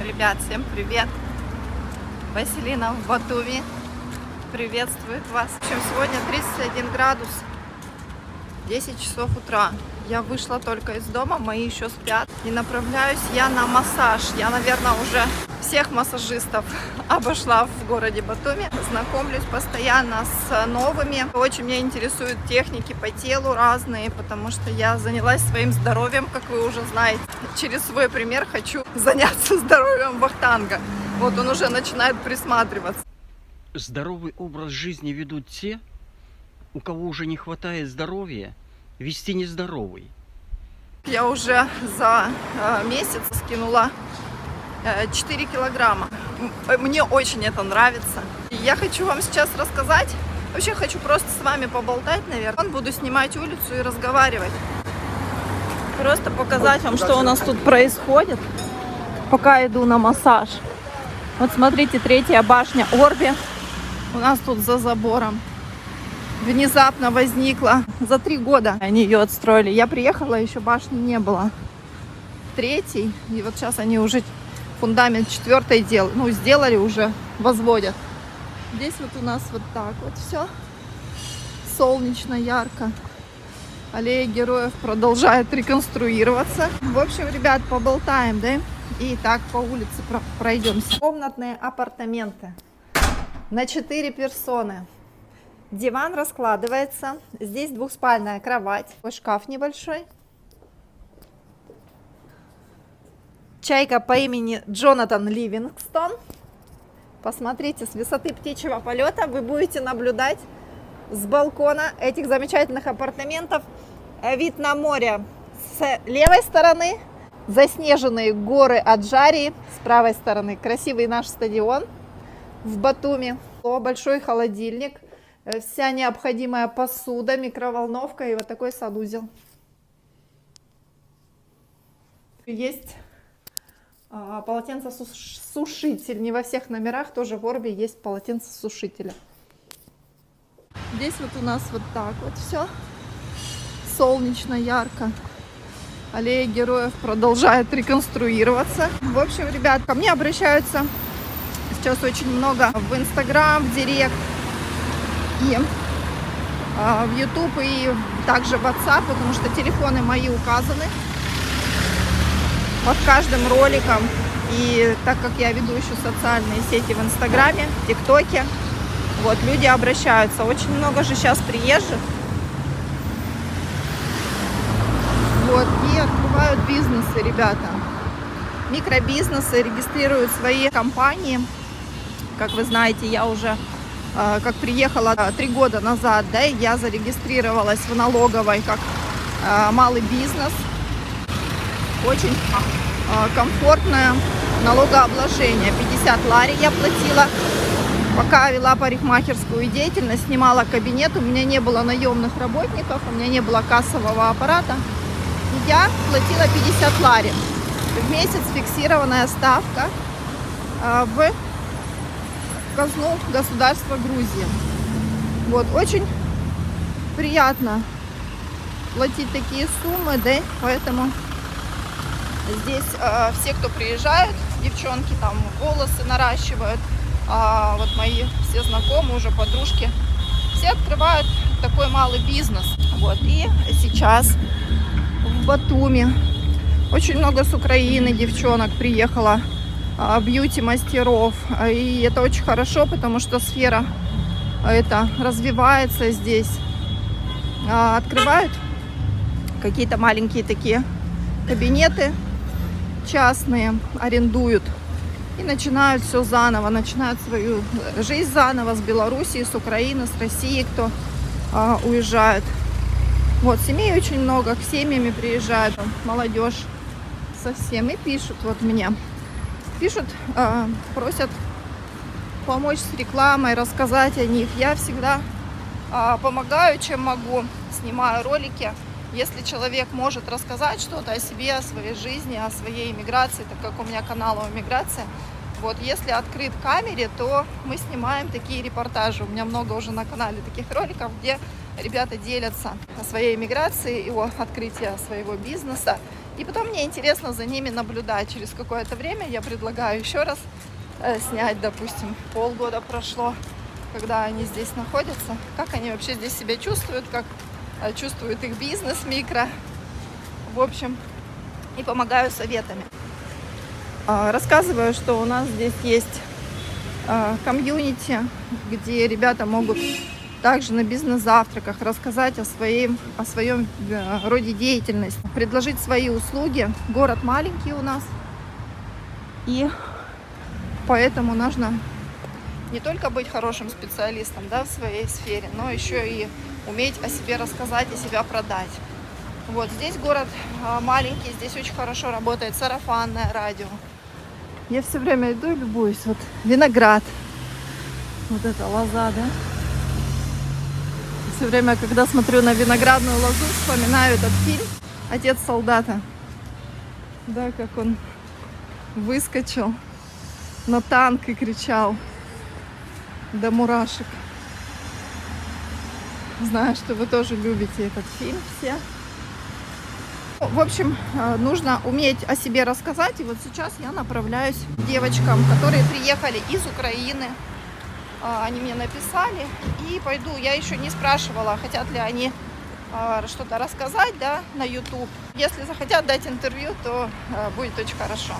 ребят, всем привет! Василина в Батуми приветствует вас. В общем, сегодня 31 градус, 10 часов утра. Я вышла только из дома, мои еще спят. И направляюсь я на массаж. Я, наверное, уже всех массажистов обошла в городе Батуми. Знакомлюсь постоянно с новыми. Очень меня интересуют техники по телу разные, потому что я занялась своим здоровьем, как вы уже знаете. Через свой пример хочу заняться здоровьем Вахтанга. Вот он уже начинает присматриваться. Здоровый образ жизни ведут те, у кого уже не хватает здоровья, вести нездоровый. Я уже за месяц скинула 4 килограмма. Мне очень это нравится. И я хочу вам сейчас рассказать. Вообще хочу просто с вами поболтать, наверное. Буду снимать улицу и разговаривать. Просто показать вам, что у нас тут происходит, пока иду на массаж. Вот смотрите, третья башня Орби у нас тут за забором. Внезапно возникла. За 3 года они ее отстроили. Я приехала, еще башни не было. Третий. И вот сейчас они уже фундамент 4 делают. Ну, сделали уже, возводят. Здесь вот у нас вот так вот все. Солнечно, ярко. Аллея героев продолжает реконструироваться. В общем, ребят, поболтаем, да? И так по улице пройдемся. Комнатные апартаменты на 4 персоны. Диван раскладывается. Здесь двухспальная кровать. Шкаф небольшой. Чайка по имени Джонатан Ливингстон. Посмотрите, с высоты птичьего полета вы будете наблюдать с балкона этих замечательных апартаментов вид на море с левой стороны, заснеженные горы Аджарии, с правой стороны красивый наш стадион в Батуми, большой холодильник, вся необходимая посуда, микроволновка и вот такой санузел. Есть полотенцесушитель, не во всех номерах, тоже в Орби есть полотенцесушители. Здесь вот у нас вот так вот все. Солнечно, ярко. Аллея героев продолжает реконструироваться. В общем, ребят, ко мне обращаются сейчас очень много в Инстаграм, в Директ, и в Ютуб, и также в WhatsApp, потому что телефоны мои указаны под каждым роликом. И так как я веду еще социальные сети в Инстаграме, в ТикТоке, вот, люди обращаются. Очень много же сейчас приезжих. Вот, и открывают бизнесы, ребята. Микробизнесы, регистрируют свои компании. Как вы знаете, я уже, как приехала 3 года назад, да, я зарегистрировалась в налоговой как малый бизнес. Очень комфортное налогообложение. 50 лари я платила. Пока вела парикмахерскую деятельность, снимала кабинет, у меня не было наемных работников, у меня не было кассового аппарата. И я платила 50 лари. В месяц фиксированная ставка в казну государства Грузии. Вот, очень приятно платить такие суммы, да, поэтому здесь все, кто приезжают, девчонки там волосы наращивают, вот мои все знакомые, уже подружки, все открывают такой малый бизнес. Вот, и сейчас в Батуми очень много с Украины девчонок приехало, бьюти-мастеров, и это очень хорошо, потому что сфера эта развивается здесь. Открывают какие-то маленькие такие кабинеты частные, арендуют и начинают все заново, начинают свою жизнь заново с Белоруссии, с Украины, с России, кто уезжает. Вот, семей очень много, к семьями приезжают, молодежь совсем, и пишут вот мне. Пишут, просят помочь с рекламой, рассказать о них. Я всегда помогаю, чем могу, снимаю ролики. Если человек может рассказать что-то о себе, о своей жизни, о своей иммиграции, так как у меня канал о иммиграции, вот, если открыт камере, то мы снимаем такие репортажи. У меня много уже на канале таких роликов, где ребята делятся о своей иммиграции, о открытии своего бизнеса. И потом мне интересно за ними наблюдать. Через какое-то время я предлагаю еще раз снять, допустим, полгода прошло, когда они здесь находятся, как они вообще здесь себя чувствуют, как чувствует их бизнес микро, в общем, и помогаю советами. Рассказываю, что у нас здесь есть комьюнити, где ребята могут также на бизнес-завтраках рассказать о своем роде деятельности, предложить свои услуги. Город маленький у нас, и поэтому нужно не только быть хорошим специалистом, да, в своей сфере, но еще и уметь о себе рассказать и себя продать. Вот здесь город маленький, здесь очень хорошо работает сарафанное радио. Я все время иду и любуюсь. Вот виноград. Вот это лоза, да? Все время, когда смотрю на виноградную лозу, вспоминаю этот фильм «Отец солдата». Да, как он выскочил на танк и кричал до мурашек. Знаю, что вы тоже любите этот фильм все. В общем, нужно уметь о себе рассказать. И вот сейчас я направляюсь к девочкам, которые приехали из Украины. Они мне написали, и пойду. Я еще не спрашивала, хотят ли они что-то рассказать, да, на YouTube. Если захотят дать интервью, то будет очень хорошо.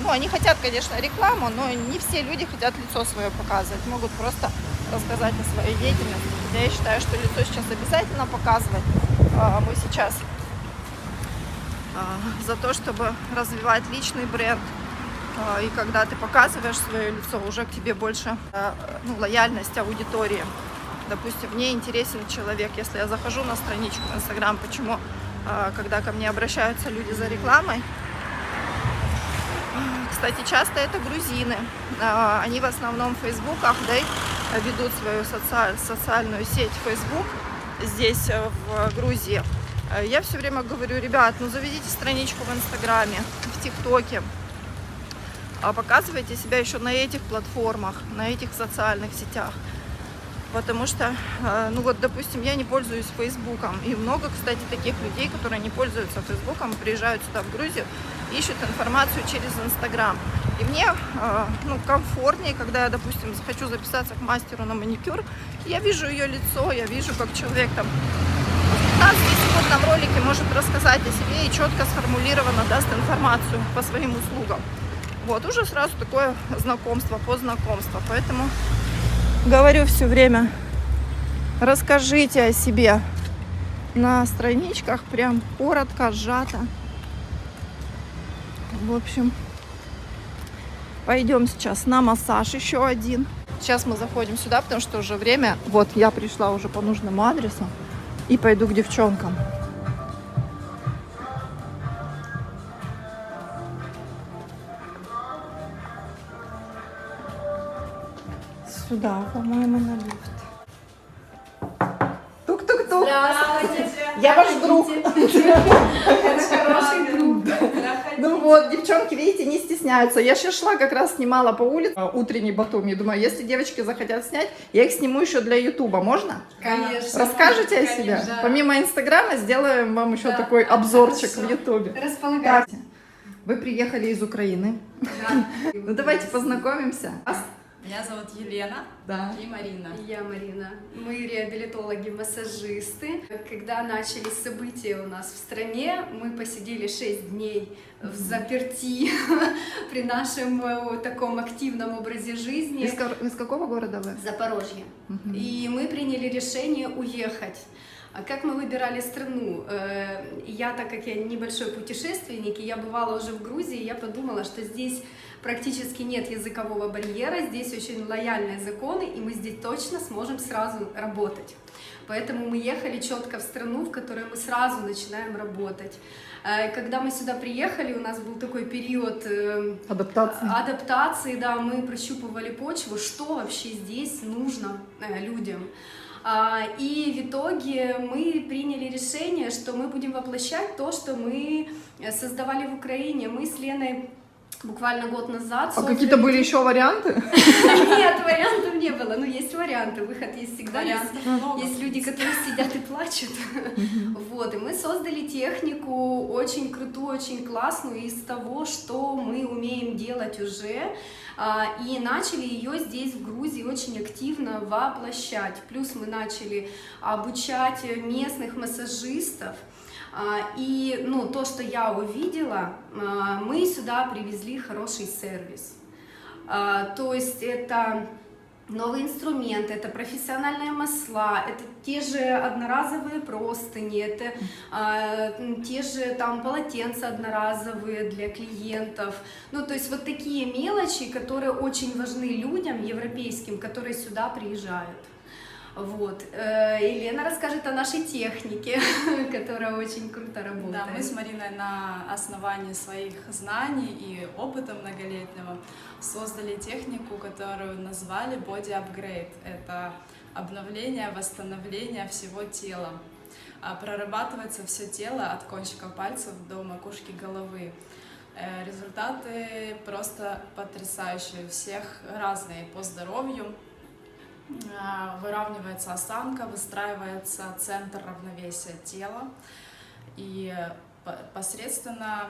Ну, они хотят, конечно, рекламу, но не все люди хотят лицо свое показывать. Могут просто рассказать о своей деятельности. Хотя я считаю, что лицо сейчас обязательно показывать. Мы сейчас за то, чтобы развивать личный бренд. И когда ты показываешь свое лицо, уже к тебе больше лояльность аудитории. Допустим, мне интересен человек, если я захожу на страничку в Инстаграм, почему, когда ко мне обращаются люди за рекламой, кстати, часто это грузины, они в основном в фейсбуках, да, ведут свою социальную сеть Facebook здесь, в Грузии. Я все время говорю, ребят, заведите страничку в Инстаграме, в ТикТоке, показывайте себя еще на этих платформах, на этих социальных сетях. Потому что, допустим, я не пользуюсь Фейсбуком. И много, кстати, таких людей, которые не пользуются Фейсбуком, приезжают сюда, в Грузию, ищут информацию через Инстаграм. И мне, комфортнее, когда я, допустим, хочу записаться к мастеру на маникюр, я вижу ее лицо, я вижу, как человек там в 15-секундном ролике может рассказать о себе и четко сформулированно даст информацию по своим услугам. Вот, уже сразу такое знакомство, по знакомству. Поэтому говорю все время, расскажите о себе на страничках, прям коротко, сжато. В общем, пойдем сейчас на массаж еще один. Сейчас мы заходим сюда, потому что уже время. Вот, я пришла уже по нужному адресу и пойду к девчонкам. Сюда, по-моему, на лифт. Тук-тук-тук. Здравствуйте. Я ваш друг. Это хороший друг. Ну вот, девчонки, видите, не стесняются. Я сейчас шла, как раз снимала по улице утренний Батуми. Думаю, если девочки захотят снять, я их сниму еще для Ютуба. Можно? Конечно. Расскажите о себе? Конечно. Помимо Инстаграма сделаем вам еще такой обзорчик в Ютубе. Располагайтесь. Вы приехали из Украины. Да. Ну давайте познакомимся. Меня зовут Елена Да. и Марина. Я Марина. Мы реабилитологи-массажисты. Когда начались события у нас в стране, мы посидели 6 дней в заперти при нашем таком активном образе жизни. Из какого города вы? Запорожье. И мы приняли решение уехать. А как мы выбирали страну? Я, так как я небольшой путешественник, и я бывала уже в Грузии, я подумала, что здесь практически нет языкового барьера, здесь очень лояльные законы, и мы здесь точно сможем сразу работать. Поэтому мы ехали четко в страну, в которой мы сразу начинаем работать. Когда мы сюда приехали, у нас был такой период адаптации, да, мы прощупывали почву, что вообще здесь нужно людям. И в итоге мы приняли решение, что мы будем воплощать то, что мы создавали в Украине. Мы с Леной буквально год назад. А какие-то были еще варианты? Нет, вариантов не было. Но есть варианты. Выход есть всегда. Вариантов много. Есть люди, которые сидят и плачут. Вот. И мы создали технику очень крутую, очень классную из того, что мы умеем делать уже. И начали ее здесь, в Грузии, очень активно воплощать. Плюс мы начали обучать местных массажистов. И то, что я увидела, мы сюда привезли хороший сервис. То есть это новые инструменты, это профессиональные масла, это те же одноразовые простыни, это те же там полотенца одноразовые для клиентов. То есть вот такие мелочи, которые очень важны людям европейским, которые сюда приезжают. Вот. Елена расскажет о нашей технике, которая очень круто работает. Да, мы с Мариной на основании своих знаний и опыта многолетнего создали технику, которую назвали Body Upgrade. Это обновление, восстановление всего тела. Прорабатывается все тело от кончика пальцев до макушки головы. Результаты просто потрясающие, у всех разные по здоровью. Выравнивается осанка, выстраивается центр равновесия тела и посредственно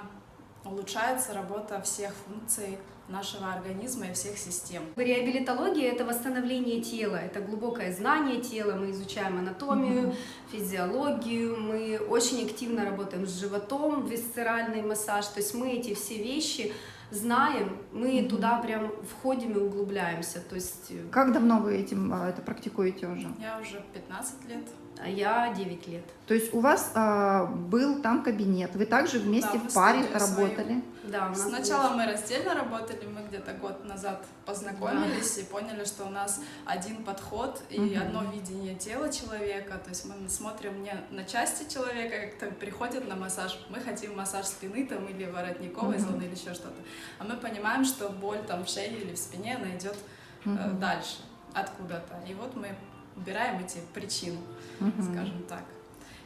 улучшается работа всех функций нашего организма и всех систем. Реабилитология — это восстановление тела, это глубокое знание тела, мы изучаем анатомию, физиологию, мы очень активно работаем с животом, висцеральный массаж, то есть мы эти все вещи знаем, мы туда прям входим и углубляемся. То есть... Как давно вы это практикуете уже? Я уже 15 лет. А я 9 лет. То есть у вас был там кабинет, вы также вместе в паре работали? Да, сначала мы раздельно работали, мы где-то год назад познакомились и поняли, что у нас один подход и одно видение тела человека, то есть мы смотрим не на части человека, как приходят на массаж, мы хотим массаж спины там или воротниковой зоны или еще что-то, а мы понимаем, что боль там в шее или в спине, она идет дальше, откуда-то, и вот мы убираем эти причины, скажем так.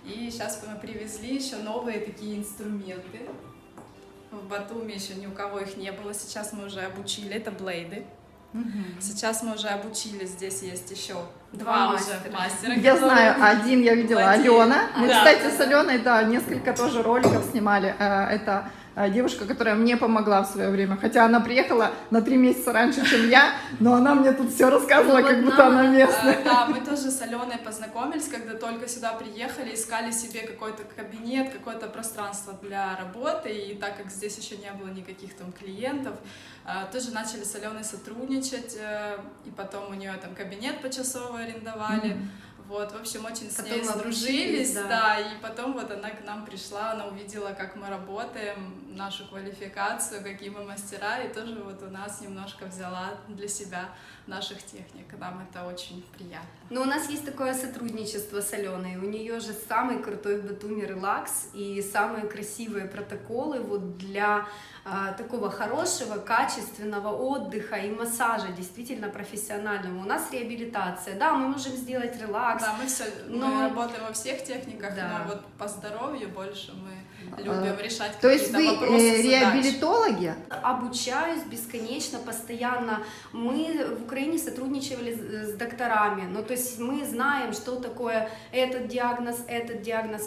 И сейчас мы привезли еще новые такие инструменты. В Батуми еще ни у кого их не было. Сейчас мы уже обучили. Это блейды. Сейчас мы уже обучили. Здесь есть еще два мастера. Я знаю, один я видела, Алена. Мы, кстати, с Аленой, несколько тоже роликов снимали. Это девушка, которая мне помогла в свое время. Хотя она приехала на 3 месяца раньше, чем я, но она мне тут все рассказывала, как будто она местная. Да, мы тоже с Аленой познакомились, когда только сюда приехали, искали себе какой-то кабинет, какое-то пространство для работы. И так как здесь еще не было никаких там клиентов, тоже начали с Аленой сотрудничать. И потом у нее там кабинет почасово арендовали. Вот, в общем, очень с ней сдружились, и потом вот она к нам пришла, она увидела, как мы работаем, нашу квалификацию, какие мы мастера, и тоже вот у нас немножко взяла для себя наших техник, нам это очень приятно. Но у нас есть такое сотрудничество с Аленой, у нее же самый крутой в Батуми релакс и самые красивые протоколы вот для такого хорошего, качественного отдыха и массажа, действительно профессионального. У нас реабилитация, да, мы можем сделать релакс. Да, мы работаем во всех техниках, но вот по здоровью больше мы любим решать какие-то вопросы. То есть вы реабилитологи? Обучаюсь бесконечно, постоянно. Мы в Украине сотрудничали с докторами, то есть мы знаем, что такое этот диагноз,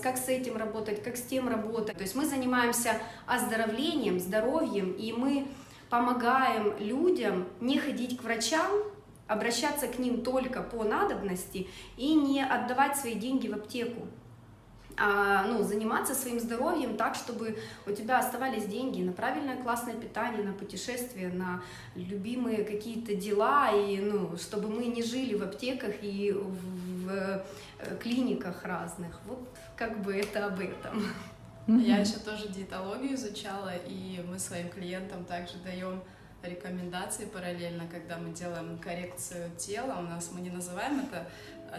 как с этим работать, как с тем работать. То есть мы занимаемся оздоровлением, здоровьем, и мы помогаем людям не ходить к врачам, обращаться к ним только по надобности и не отдавать свои деньги в аптеку. Заниматься своим здоровьем так, чтобы у тебя оставались деньги на правильное классное питание, на путешествия, на любимые какие-то дела, и чтобы мы не жили в аптеках и в клиниках разных. Вот как бы это об этом. Я еще тоже диетологию изучала, и мы своим клиентам также даем рекомендации параллельно, когда мы делаем коррекцию тела. Мы не называем это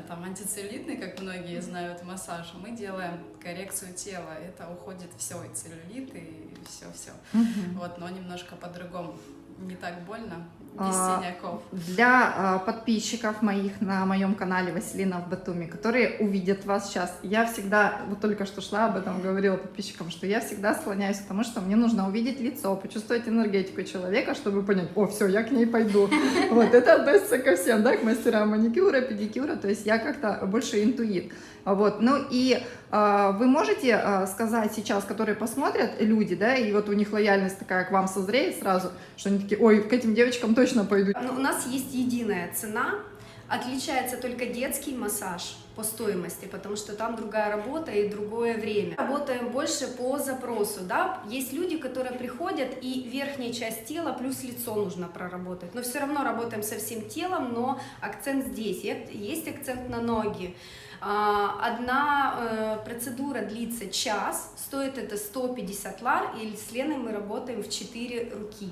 там антицеллюлитный, как многие знают, массаж, мы делаем коррекцию тела. Это уходит все, и целлюлит, и все. Вот, но немножко по-другому. Не так больно, без синяков. Для подписчиков моих на моем канале Василина в Батуми, которые увидят вас сейчас, я всегда, вот только что шла об этом, говорила подписчикам, что я всегда склоняюсь к тому, что мне нужно увидеть лицо, почувствовать энергетику человека, чтобы понять, о, все, я к ней пойду. Вот, это относится ко всем, да, к мастерам маникюра, педикюра, то есть я как-то больше интуит. Вот, ну и вы можете сказать сейчас, которые посмотрят люди, да, и вот у них лояльность такая к вам созреет сразу, что они такие, ой, к этим девочкам точно пойду. У нас есть единая цена, отличается только детский массаж по стоимости, потому что там другая работа и другое время. Работаем больше по запросу, да, есть люди, которые приходят, и верхняя часть тела плюс лицо нужно проработать, но все равно работаем со всем телом, но акцент здесь, есть акцент на ноги. Одна процедура длится час, стоит это 150 лар, и с Леной мы работаем в 4 руки.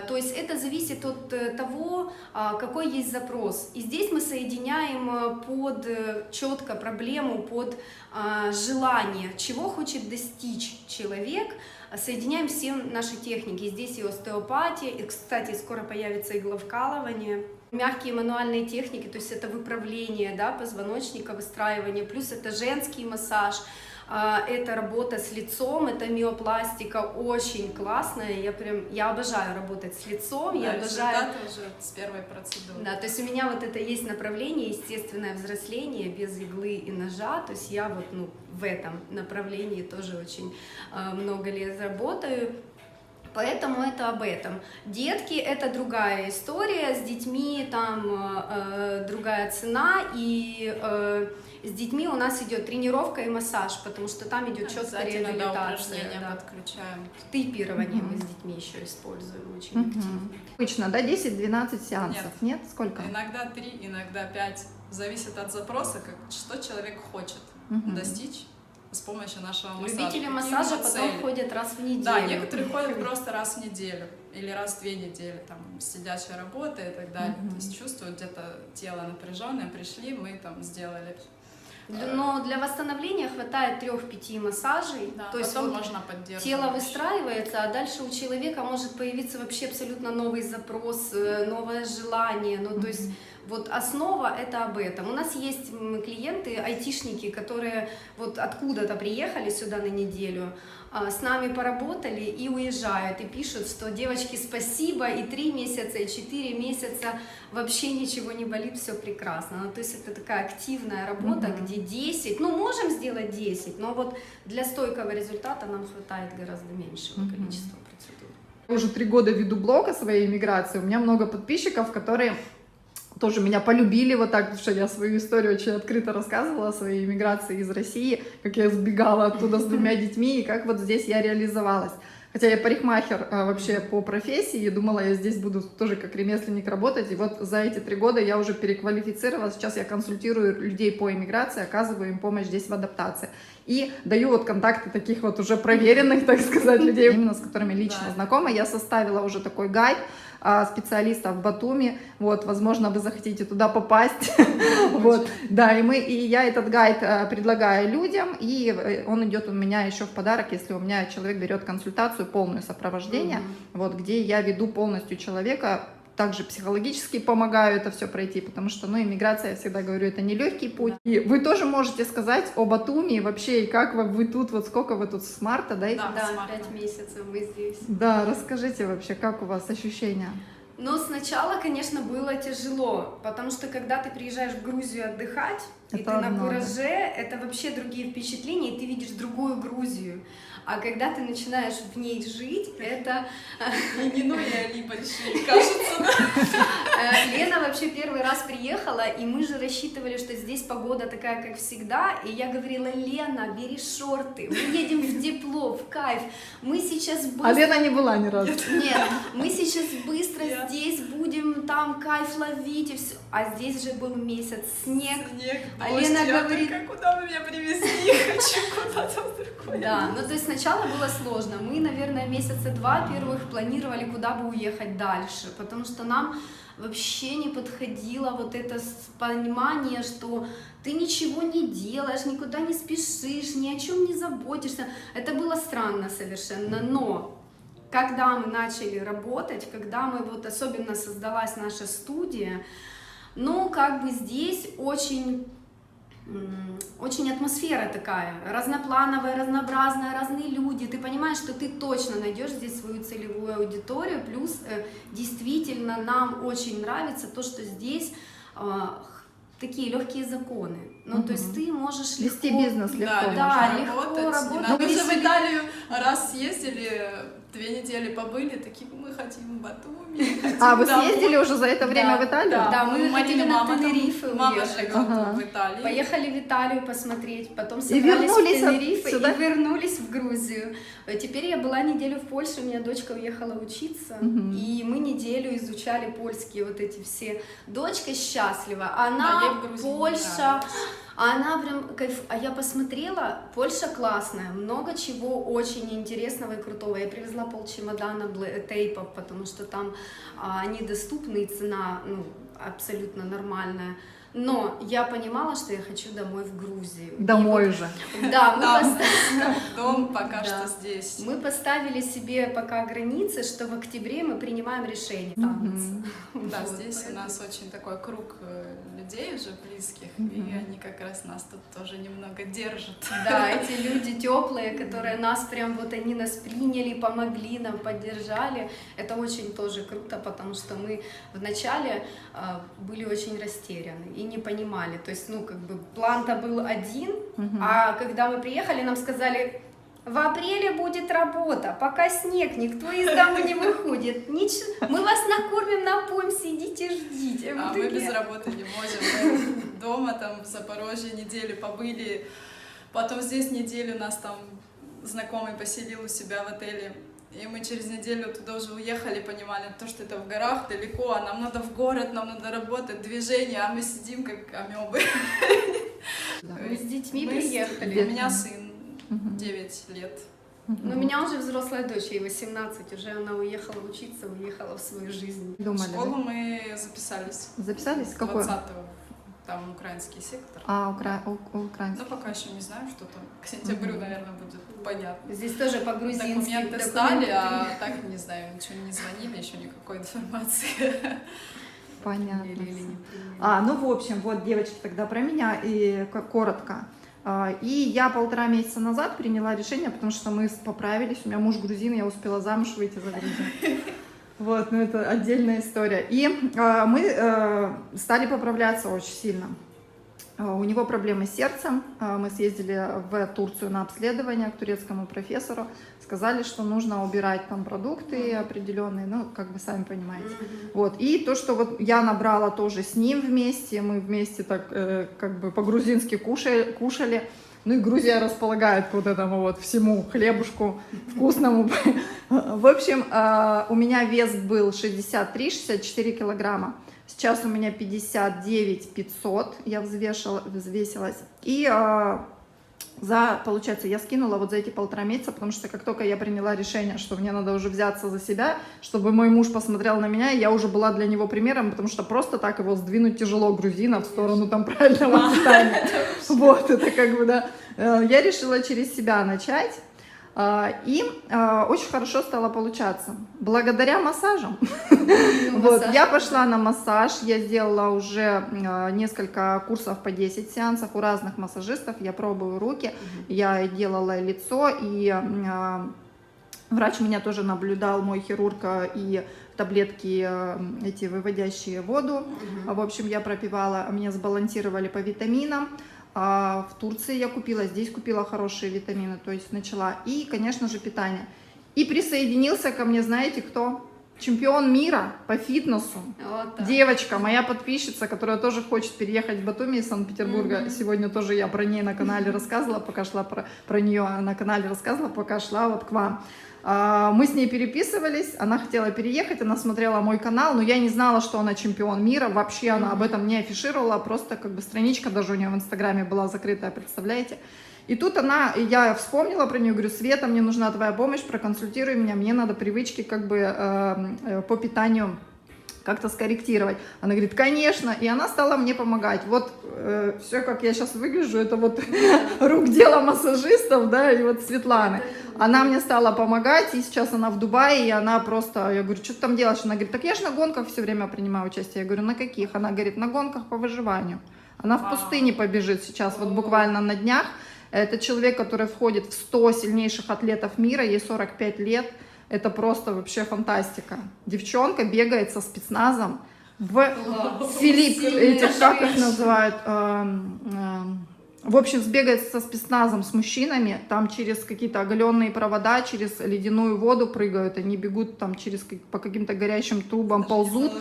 То есть это зависит от того, какой есть запрос. И здесь мы соединяем под четко проблему, под желание, чего хочет достичь человек, соединяем все наши техники. Здесь и остеопатия, и, кстати, скоро появится игловкалывание. Мягкие мануальные техники, то есть это выправление, да, позвоночника, выстраивание, плюс это женский массаж, это работа с лицом, это миопластика очень классная, я обожаю работать с лицом, Да, я обожаю... результаты уже с первой процедуры. Да, то есть у меня вот это есть направление, естественное взросление без иглы и ножа, то есть я вот в этом направлении тоже очень много лет работаю. Поэтому это об этом. Детки — это другая история, с детьми там другая цена, и с детьми у нас идет тренировка и массаж, потому что там идет четкая реабилитация. Да, подключаем. Тейпирование мы с детьми еще используем очень активно. Обычно, да, 10-12 сеансов? Нет? Сколько? Иногда 3, иногда 5. Зависит от запроса, что человек хочет достичь с помощью нашего массажа. Любители массажа потом ходят раз в неделю. Да, некоторые ходят просто раз в неделю или раз в 2 недели, там, сидячая работа и так далее. То есть чувствуют где-то тело напряженное, пришли, мы там сделали. Но для восстановления хватает 3-5 массажей, Да, то есть потом можно поддерживать. тело выстраивается, а дальше у человека может появиться вообще абсолютно новый запрос, новое желание, то есть вот основа это об этом. У нас есть клиенты, айтишники, которые вот откуда-то приехали сюда на неделю, с нами поработали и уезжают, и пишут, что девочки, спасибо, и 3 месяца, и 4 месяца вообще ничего не болит, все прекрасно. То есть это такая активная работа, где 10, можем сделать 10, но вот для стойкого результата нам хватает гораздо меньшего количества процедур. Я уже 3 года веду блог о своей иммиграции, у меня много подписчиков, которые тоже меня полюбили вот так, потому что я свою историю очень открыто рассказывала о своей иммиграции из России, как я сбегала оттуда с 2 детьми, и как вот здесь я реализовалась. Хотя я парикмахер вообще по профессии, и думала, я здесь буду тоже как ремесленник работать, и вот за эти 3 года я уже переквалифицировалась, сейчас я консультирую людей по иммиграции, оказываю им помощь здесь в адаптации. И даю вот контакты таких вот уже проверенных, так сказать, людей, именно с которыми лично знакома. Я составила уже такой гайд специалистов в Батуми, вот, возможно, вы захотите туда попасть, вот, да, и я этот гайд предлагаю людям, и он идет у меня еще в подарок, если у меня человек берет консультацию, полное сопровождение, вот, где я веду полностью человека, также психологически помогаю это все пройти, потому что, иммиграция, я всегда говорю, это не легкий путь. И вы тоже можете сказать о Батуми вообще, и как вы тут, вот сколько вы тут с марта, да? Да, 5 месяцев мы здесь. Да, расскажите вообще, как у вас ощущения? Но сначала, конечно, было тяжело, потому что когда ты приезжаешь в Грузию отдыхать, и ты на кураже, это вообще другие впечатления, и ты видишь другую Грузию. А когда ты начинаешь в ней жить, это... Не они большие, кажется. Лена вообще первый раз приехала, и мы же рассчитывали, что здесь погода такая, как всегда, и я говорила: Лена, бери шорты, мы едем в тепло, в кайф, мы сейчас быстро... А Лена не была ни разу. Нет, мы сейчас быстро здесь будем там кайф ловить, и все. А здесь же был месяц снег. А Лена говорит: куда вы меня привезли, хочу куда-то в другое. Да, то есть сначала было сложно. Мы, наверное, месяца 2 первых планировали, куда бы уехать дальше, потому что нам вообще не подходило вот это понимание, что ты ничего не делаешь, никуда не спешишь, ни о чем не заботишься. Это было странно совершенно, но когда мы начали работать, когда мы, вот особенно создалась наша студия, ну, как бы здесь очень атмосфера такая, разноплановая, разнообразная, разные люди. Ты понимаешь, что ты точно найдешь здесь свою целевую аудиторию. Плюс действительно нам очень нравится то, что здесь такие легкие законы. Ну, то есть ты можешь вести легко, бизнес легко. Да, можно легко работать. Мы же в Италию раз съездили, 2 недели побыли, такие, мы хотим Батуми, хотим А, вы домой. съездили уже за это время в Италию? Да, мы хотели на мама Тенерифе мама уехать. живет в Италии. Поехали в Италию посмотреть, потом И собрались в вернулись Тенерифе сюда? и вернулись в Грузию. Теперь я была неделю в Польше, у меня дочка уехала учиться, и мы неделю изучали польские вот эти все. Дочка счастлива, А она ей в Грузии не Польша, нравилось. она прям кайф. А я посмотрела, Польша классная, много чего очень интересного и крутого. Я привезла полчемодана тейпов, потому что там они доступны и цена абсолютно нормальная. Но я понимала, что я хочу домой в Грузию. Домой И уже. Да, Там, дом пока Да. что здесь. мы поставили себе пока границы, что в октябре мы принимаем решение останется. Да, Вот, здесь у поэтому- нас очень такой круг людей уже близких, и они как раз нас тут тоже немного держат. Да, эти люди теплые, которые нас прям вот они нас приняли, помогли нам, поддержали. Это очень тоже круто, потому что мы вначале были очень растеряны и не понимали. То есть, ну, как бы план-то был один, а когда мы приехали, нам сказали: в апреле будет работа, пока снег, никто из дома не выходит. Ничего, мы вас накормим, напоим, сидите, ждите. А Мы мы такие, без работы не можем. Мы дома там в Запорожье неделю побыли, потом здесь неделю нас там знакомый поселил у себя в отеле. И мы через неделю туда уже уехали, понимали, то, что это в горах далеко, а нам надо в город, нам надо работать, движение, а мы сидим как амебы. Мы с детьми У приехали. меня сын 9 лет. Но у меня уже взрослая дочь, ей 18, уже она уехала учиться, уехала в свою жизнь. В Думали, школу да? мы записались Записались? Какой? 20-го, там украинский сектор. А, украинский. Но пока еще не знаю, что там. К сентябрю, наверное, будет понятно. Здесь тоже по-грузински. Документы сдали, а так не знаю, ничего не звонили, еще никакой информации. Понятно. Или не Ну, в общем, вот, девочки, тогда про меня и коротко. И я 1,5 месяца назад приняла решение, потому что мы поправились, у меня муж грузин, я успела замуж выйти за грузин. Вот, ну это отдельная история. И мы стали поправляться очень сильно. У него проблемы с сердцем. Мы съездили в Турцию на обследование к турецкому профессору. Сказали, что нужно убирать там продукты определенные, ну, как бы сами понимаете. Вот. И то, что вот я набрала тоже с ним вместе, мы вместе так как бы по-грузински кушали. Ну и Грузия располагает к вот этому вот всему хлебушку вкусному. В общем, у меня вес был 63-64 килограмма. Сейчас у меня 59 500, я взвесилась. И получается, я скинула вот за эти 1,5 месяца, потому что как только я приняла решение, что мне надо уже взяться за себя, чтобы мой муж посмотрел на меня, я уже была для него примером, потому что просто так его сдвинуть тяжело, грузина, в сторону там правильного питания. Вот, это как бы, да. Я решила через себя начать. И очень хорошо стало получаться. Благодаря массажам. Вот, я пошла на массаж, я сделала уже несколько курсов по 10 сеансов у разных массажистов, я пробую руки, я делала лицо, и врач меня тоже наблюдал, мой хирург, и таблетки эти выводящие воду. В общем, я пропивала, меня сбалансировали по витаминам. В Турции я купила, здесь купила хорошие витамины, то есть начала. И, конечно же, питание. И присоединился ко мне, знаете кто? Чемпион мира по фитнесу. Вот так. Девочка, моя подписчица, которая тоже хочет переехать в Батуми из Санкт-Петербурга. Сегодня тоже я про ней на канале рассказывала, пока шла про нее на канале рассказывала, пока шла вот к вам. Мы с ней переписывались, она хотела переехать, она смотрела мой канал, но я не знала, что она чемпион мира, вообще она об этом не афишировала, просто как бы страничка даже у нее в Инстаграме была закрытая, представляете? И тут я вспомнила про нее, говорю: Света, мне нужна твоя помощь, проконсультируй меня, мне надо привычки как бы по питанию как-то скорректировать. Она говорит, конечно, и она стала мне помогать. Вот все, как я сейчас выгляжу, это вот рук дело массажистов, да, и вот Светланы. Она мне стала помогать, и сейчас она в Дубае, и она просто, я говорю, что ты там делаешь? Она говорит, так я же на гонках все время принимаю участие. Я говорю, на каких? Она говорит, на гонках по выживанию. Она в пустыне побежит сейчас, вот буквально на днях. Это человек, который входит в 100 сильнейших атлетов мира, ей 45 лет. Это просто вообще фантастика. Девчонка бегает со спецназом в этих, как их называют, в общем, сбегает со спецназом с мужчинами, там через какие-то оголенные провода, через ледяную воду прыгают, они бегут там по каким-то горящим трубам, ползут.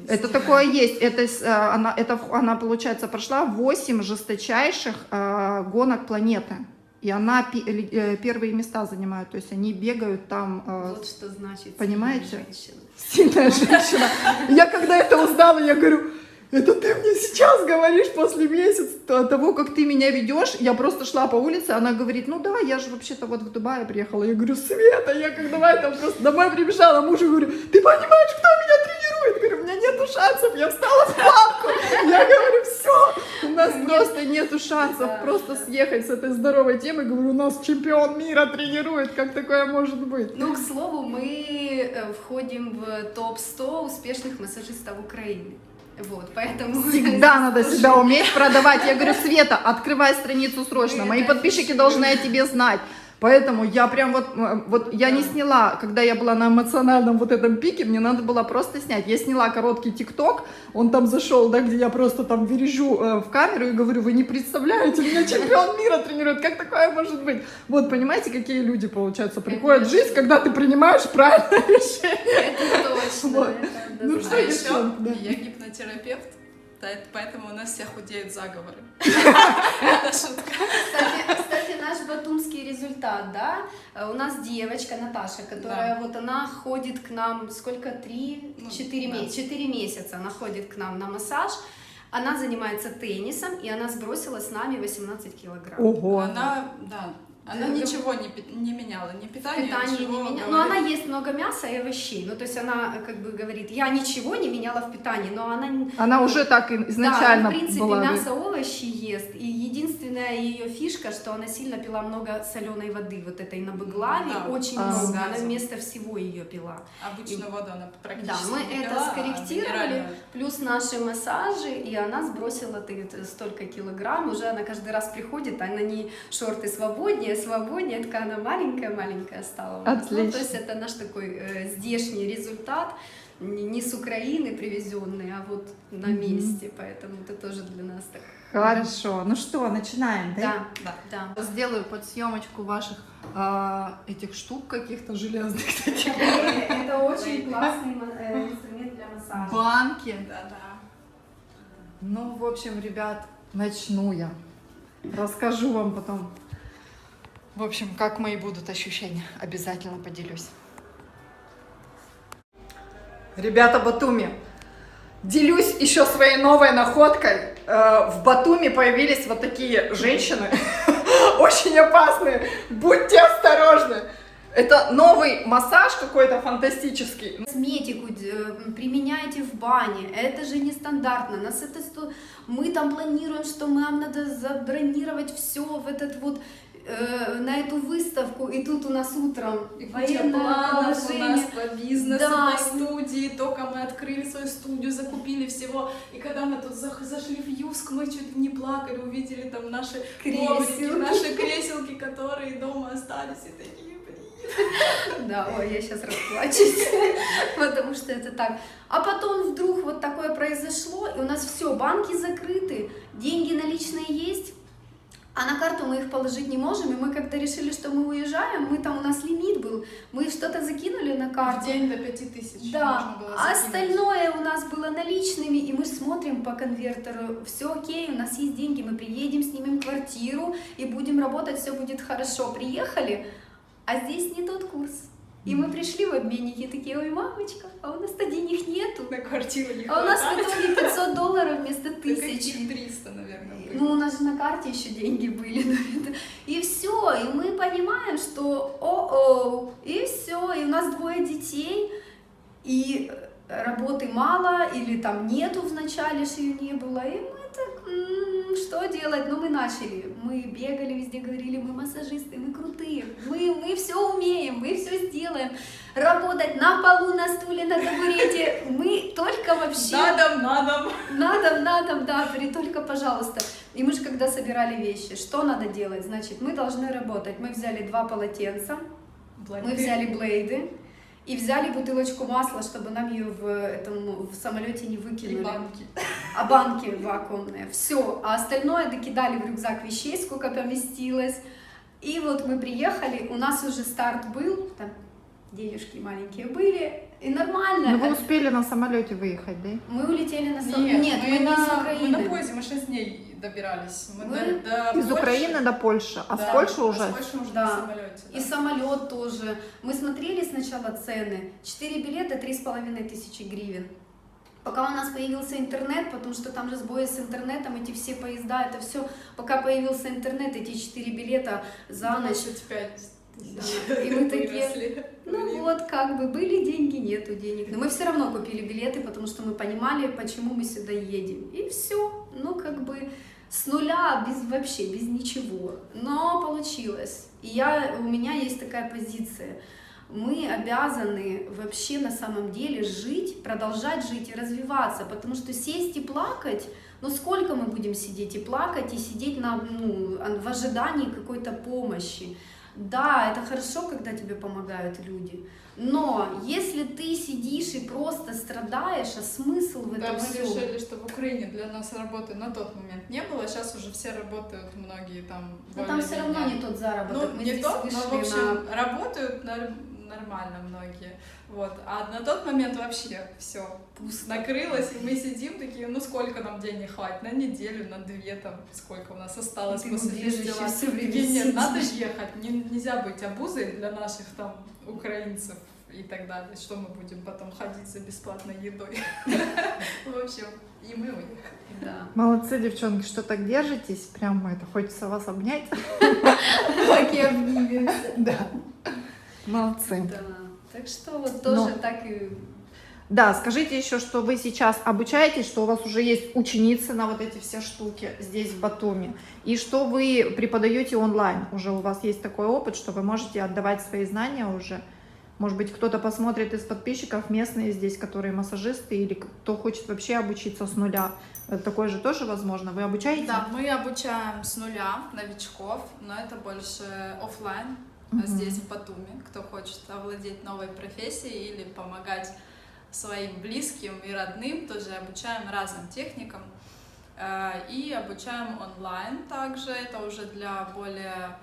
Это такое есть. Она, получается, прошла 8 жесточайших гонок планеты. И она первые места занимает, то есть они бегают там. Вот что значит. Понимаете? Сильная женщина. Сильная женщина. Я когда это узнала, я говорю, это ты мне сейчас говоришь после месяца того, как ты меня ведешь. Я просто шла по улице, она говорит, ну да, я же вообще-то вот в Дубае приехала. Я говорю, Света, я как давай там просто домой прибежала, мужу говорю, ты понимаешь, кто меня тренирует? Говорю, у меня нету шансов, я встала в планку. Я говорю, все, у нас просто нету шансов просто съехать с этой здоровой темы. Говорю, у нас чемпион мира тренирует, как такое может быть? Ну, к слову, мы входим в топ-100 успешных массажистов Украины. Вот, поэтому... Всегда надо себя уметь продавать. Я говорю, Света, открывай страницу срочно. Мои подписчики должны о тебе знать. Поэтому я прям вот я не сняла, когда я была на эмоциональном вот этом пике, мне надо было просто снять. Я сняла короткий ТикТок, он там зашел, да, где я просто там вережу в камеру и говорю, вы не представляете, меня чемпион мира тренирует, как такое может быть? Вот, понимаете, какие люди, получается, приходят в жизнь, когда ты принимаешь правильное решение. Это точно. Вот. Это Ну что, еще девчонки, да. я гипнотерапевт, поэтому у нас все худеют заговоры. Это шутка. Кстати, наш батумский результат, да, у нас девочка Наташа, которая вот она ходит к нам, сколько, 4 месяца она ходит к нам на массаж, она занимается теннисом, и она сбросила с нами 18 килограмм. Ого. Она ничего не меняла, ни питание, ничего. Не меняла. Но она ест много мяса и овощей. Ну, то есть она как бы говорит, я ничего не меняла в питании, но она уже так изначально в принципе, была. мясо, овощи ест. И единственная ее фишка, что она сильно пила много соленой воды, вот этой на быглаве, очень много. Она вместо всего ее пила. Обычную воду она практически Да, мы не это пила, скорректировали, плюс наши массажи, и она сбросила столько килограмм. Уже она каждый раз приходит, а на ней шорты свободнее, такая она маленькая стала. Отлично. Ну, то есть это наш такой здешний результат, не с Украины привезенный, а вот на месте, поэтому это тоже для нас так. Хорошо, ну что, начинаем, да? Да. Сделаю под съемочку ваших этих штук каких-то железных таких. Это очень классный инструмент для массажа. Банки. Да. Ну, в общем, ребят, начну я. Расскажу вам потом. В общем, как мои будут ощущения. Обязательно поделюсь. Ребята, Батуми, делюсь еще своей новой находкой. В Батуми появились вот такие женщины, очень опасные. Будьте осторожны. Это новый массаж какой-то фантастический. Косметику применяйте в бане, это же нестандартно. Мы там планируем, что нам надо забронировать все в этот вот на эту выставку, и тут у нас утром военное планов у нас положение. по бизнесу, Да. по студии, только мы открыли свою студию, закупили всего, и когда мы тут зашли в Юск, мы чуть не плакали, увидели там наши коврики, наши креселки, которые дома остались, и такие, блин. Да, ой, я сейчас расплачусь, потому что это так. А потом вдруг вот такое произошло, и у нас все, банки закрыты, деньги наличные есть, а на карту мы их положить не можем, и мы когда решили, что мы уезжаем, у нас лимит был, мы что-то закинули на карту. В день до 5000 Да, можно было а закинуть. остальное у нас было наличными, и мы смотрим по конвертеру, все окей, у нас есть деньги, мы приедем, снимем квартиру и будем работать, все будет хорошо. Приехали, а здесь не тот курс. И мы пришли в обменники, такие, ой, мамочка, а у нас-то денег нету. На квартиру не А у нас в хватает. итоге $500 вместо 1000. Каких 300, наверное, были. Ну, у нас же на карте еще деньги были. И все, и мы понимаем, что и все, и у нас 2 детей, и работы мало, или там нету вначале, что ее не было, и мы так, что делать? Ну, мы начали, мы бегали везде, говорили, мы массажисты, мы крутые, мы все умеем, мы все сделаем, работать на полу, на стуле, на табурете, мы только вообще... Надо, да, только пожалуйста. И мы же когда собирали вещи, что надо делать? Значит, мы должны работать, мы взяли 2 полотенца, мы взяли блейды, и взяли бутылочку масла, чтобы нам ее в самолете не выкинули. И банки. А банки вакуумные. Все. А остальное докидали в рюкзак вещей, сколько поместилось. И вот мы приехали, у нас уже старт был, там денежки маленькие были, и нормально. Но вы успели на самолете выехать, да? Мы улетели на самолете. Нет, мы не из Украины. Мы на поезде, мы 6 дней добирались. Мы до Из Польши. Украины до Польши, а Да, с Польши а уже? с Польши уже Да. на самолете. И самолет тоже. Мы смотрели сначала цены. 4 билета 3500 гривен. Пока у нас появился интернет, потому что там же сбои с интернетом, эти все поезда, это все. Пока появился интернет, эти 4 билета за ночь. 25 Да. И мы такие, выросли. ну вот, как бы были деньги, нету денег. Но мы все равно купили билеты, потому что мы понимали, почему мы сюда едем. И все, ну как бы с нуля, вообще без ничего. Но получилось. И у меня есть такая позиция. Мы обязаны вообще на самом деле жить, продолжать жить и развиваться, потому что сесть и плакать, ну сколько мы будем сидеть и плакать, и сидеть в ожидании какой-то помощи. Да, это хорошо, когда тебе помогают люди, но если ты сидишь и просто страдаешь, а смысл в Да, этом мы всем? решили, что в Украине для нас работы на тот момент не было, сейчас уже все работают, многие там... Но там все равно не тот заработок, Ну, мы не здесь тот, но, вышли в общем, работают нормально многие. Вот. А на тот момент вообще все накрылось, и мы сидим такие, ну сколько нам денег хватит? На неделю, на 2, там, сколько у нас осталось Ты после убежище фестиваля. всё время Такие, нет, сидишь. надо ехать, нельзя быть обузой для наших там украинцев и так далее. Что мы будем потом ходить за бесплатной едой? В общем, и мы уехали. Да. Молодцы, девчонки, что так держитесь. Прямо это хочется вас обнять. Так и обнимемся. Да. Молодцы. Да. Так что вот тоже так и... Да, скажите еще, что вы сейчас обучаетесь, что у вас уже есть ученицы на вот эти все штуки здесь, в Батуми, и что вы преподаете онлайн. Уже у вас есть такой опыт, что вы можете отдавать свои знания уже. Может быть, кто-то посмотрит из подписчиков, местные здесь, которые массажисты, или кто хочет вообще обучиться с нуля. Такое же тоже возможно. Вы обучаете? Да, мы обучаем с нуля новичков, но это больше оффлайн. Здесь, в Батуми, кто хочет овладеть новой профессией или помогать своим близким и родным, тоже обучаем разным техникам. И обучаем онлайн также, это уже для более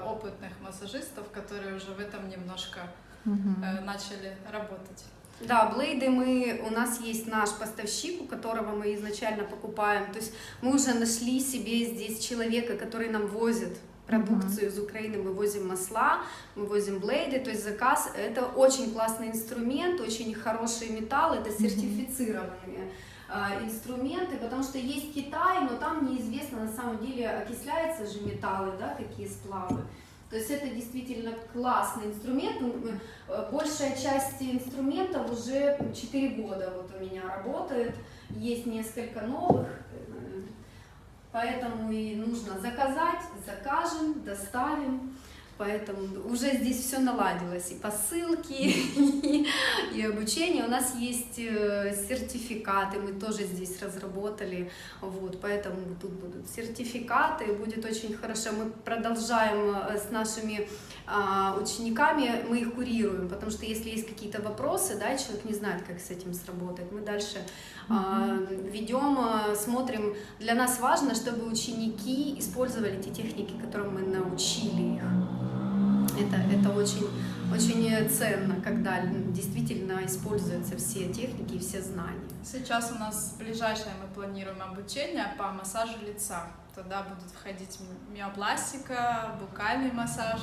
опытных массажистов, которые уже в этом немножко начали работать. Да, блейды у нас есть наш поставщик, у которого мы изначально покупаем, то есть мы уже нашли себе здесь человека, который нам возит продукцию из Украины, мы возим масла, мы возим блейды, то есть заказ, это очень классный инструмент, очень хороший металл, это сертифицированные инструменты, потому что есть Китай, но там неизвестно на самом деле, окисляются же металлы, да, какие сплавы. То есть это действительно классный инструмент. Большая часть инструментов уже 4 года вот у меня работает, есть несколько новых. Поэтому и нужно заказать, закажем, доставим. Поэтому уже здесь все наладилось. И посылки, и обучение. У нас есть сертификаты, мы тоже здесь разработали. Вот, поэтому тут будут сертификаты, будет очень хорошо. Мы продолжаем с нашими учениками, мы их курируем, потому что если есть какие-то вопросы, да, человек не знает, как с этим сработать, мы дальше ведем, смотрим. Для нас важно, чтобы ученики использовали те техники, которым мы научили их. Это очень, очень ценно, когда действительно используются все техники и все знания. Сейчас у нас ближайшее мы планируем обучение по массажу лица. Туда будут входить миопластика, букальный массаж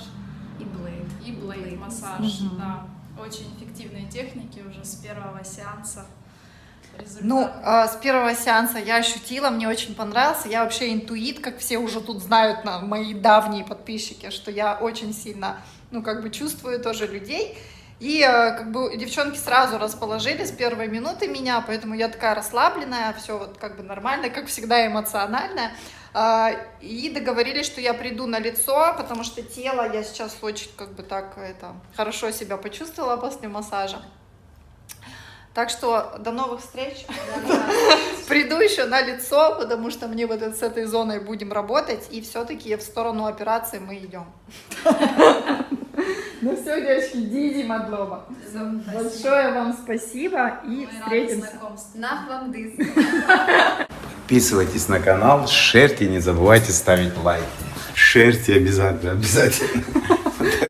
И блейд массаж. Да. Очень эффективные техники уже с первого сеанса. Ну, с первого сеанса я ощутила, мне очень понравился. Я вообще интуит, как все уже тут знают, мои давние подписчики, что я очень сильно, чувствую тоже людей. И как бы девчонки сразу расположились с первой минуты меня, поэтому я такая расслабленная, все вот как бы нормально, как всегда эмоциональная. И договорились, что я приду на лицо, потому что тело я сейчас очень как бы так хорошо себя почувствовала после массажа. Так что до новых встреч. Приду еще на лицо, потому что мне вот с этой зоной будем работать, и все-таки в сторону операции мы идем. Ну все, девочки, Диди Мадлоба. Большое вам спасибо и встретимся. Нах вам дыс. Подписывайтесь на канал, шерьте, не забывайте ставить лайки. Шерьте обязательно.